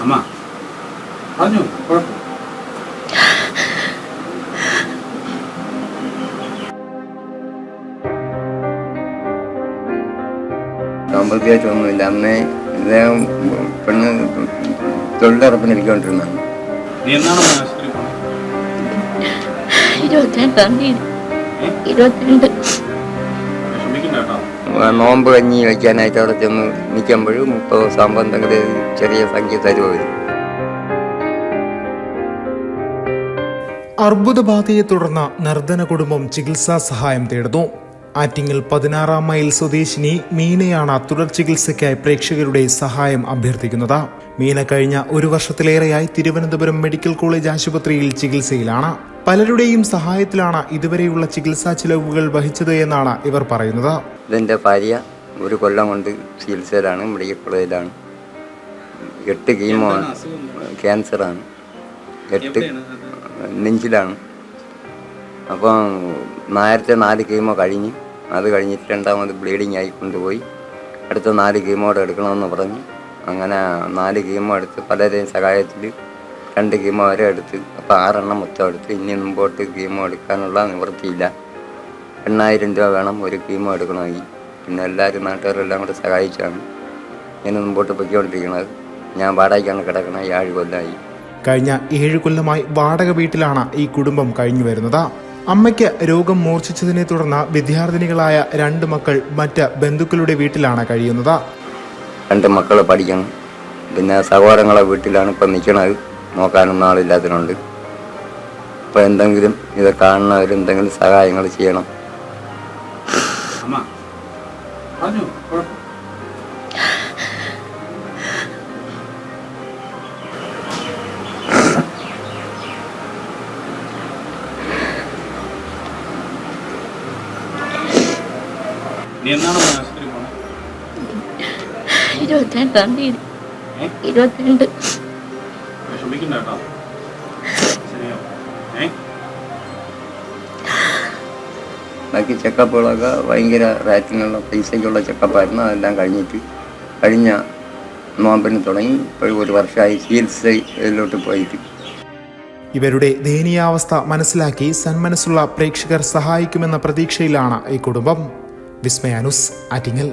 അമ്മ പറഞ്ഞു കുഴപ്പം പ്രത്യേകിച്ചൊന്നുമില്ല. അന്നേ ഇദ്ദേഹം പെണ്ണ് തൊഴിലുറപ്പിനിരിക്കൊണ്ടിരുന്നതാണ്. നീ എന്നാണ് ആശുപത്രി പോണത്? 22-ാം തീയതി. 22. വിഷമിക്കണ്ട കേട്ടോ. നോമ്പ് കഞ്ഞി വയ്ക്കാനായിട്ട് അവിടെ ചെന്ന് നിൽക്കുമ്പോഴും 30 ദിവസം എന്തെങ്കിലും ചെറിയ സംഖ്യ തരുമായിരുന്നു. അർബുദബാധയെ തുടർന്ന് നിർധന കുടുംബം ചികിത്സാ സഹായം തേടുന്നു. ആറ്റിങ്ങൽ 16 മൈൽ സ്വദേശിനി മീനയാണ് തുടർ ചികിത്സയ്ക്കായി പ്രേക്ഷകരുടെ സഹായം അഭ്യർത്ഥിക്കുന്നത്. മീന കഴിഞ്ഞ 1 വർഷത്തിലേറെയായി തിരുവനന്തപുരം മെഡിക്കൽ കോളേജ് ആശുപത്രിയിൽ ചികിത്സയിലാണ്. പലരുടെയും സഹായത്തിലാണ് ഇതുവരെയുള്ള ചികിത്സാ ചിലവുകൾ വഹിച്ചത് എന്നാണ് ഇവർ പറയുന്നത്. ഇതെൻ്റെ ഭാര്യ 1 കൊല്ലം കൊണ്ട് ചികിത്സയിലാണ്, മെഡിക്കൽ കോളേജിലാണ്. 8 കീമോ, ക്യാൻസറാണ്, 8 നെഞ്ചിലാണ്. അപ്പം നേരത്തെ 4 കീമോ കഴിഞ്ഞ്, അത് കഴിഞ്ഞിട്ട് രണ്ടാമത് ബ്ലീഡിങ് ആയി കൊണ്ടുപോയി അടുത്ത 4 കീമോടെ എടുക്കണമെന്ന് പറഞ്ഞു. അങ്ങനെ 4 കീമോ എടുത്ത് പലരെയും സഹായത്തിൽ 2 കീമോ വരെ എടുത്ത്, അപ്പോൾ 6 എണ്ണം മൊത്തം എടുത്ത്. ഇനി മുമ്പോട്ട് കീമോ എടുക്കാനുള്ള നിവൃത്തിയില്ല. 8,000 രൂപ വേണം 1 കീമോ എടുക്കണമെങ്കിൽ. പിന്നെ എല്ലാവരും നാട്ടുകാരെല്ലാം കൂടെ സഹായിച്ചാണ് ഇങ്ങനെ മുമ്പോട്ട് പൊയ്ക്കൊണ്ടിരിക്കുന്നത്. ഞാൻ വാടകയ്ക്കാണ് കിടക്കുന്നത്. 7 കൊല്ലമായി. കഴിഞ്ഞ 7 കൊല്ലമായി വാടക വീട്ടിലാണ് ഈ കുടുംബം കഴിഞ്ഞു വരുന്നത്. അമ്മയ്ക്ക് രോഗം മൂർച്ഛിച്ചതിനെ തുടർന്ന് വിദ്യാർത്ഥിനികളായ 2 മക്കൾ മറ്റ് ബന്ധുക്കളുടെ വീട്ടിലാണ് കഴിയുന്നത്. 2 മക്കൾ പഠിക്കണം. പിന്നെ സഹോദരങ്ങളെ വീട്ടിലാണ് ഇപ്പം നിൽക്കണത്. നോക്കാനൊന്നും ആളില്ലാത്തതുകൊണ്ട് ഇപ്പം എന്തെങ്കിലും ഇത് കാണുന്നവരെന്തെങ്കിലും സഹായങ്ങൾ ചെയ്യണം. അമ്മ പറഞ്ഞു കുഴപ്പം നീ എന്നാണ് ആശുപത്രി പോണത്? 22-ാം തീയതി. 22. വിഷമിക്കണ്ട കേട്ടോ. ശരിയോ? ബാക്കി ചെക്കപ്പുകളൊക്കെ ഭയങ്കര റേറ്റിനുള്ള പൈസയ്ക്കുള്ള ചെക്കപ്പായിരുന്നു. അതെല്ലാം കഴിഞ്ഞ നോമ്പിന് തുടങ്ങി ഇപ്പോൾ 1 വർഷമായി ചികിത്സയിലോട്ട് പോയിട്ട്. ഇവരുടെ ദയനീയാവസ്ഥ മനസ്സിലാക്കി സന്മനസ്സുള്ള പ്രേക്ഷകർ സഹായിക്കുമെന്ന പ്രതീക്ഷയിലാണ് ഈ കുടുംബം. വിസ്മയ ന്യൂസ്, ആറ്റിങ്ങൽ.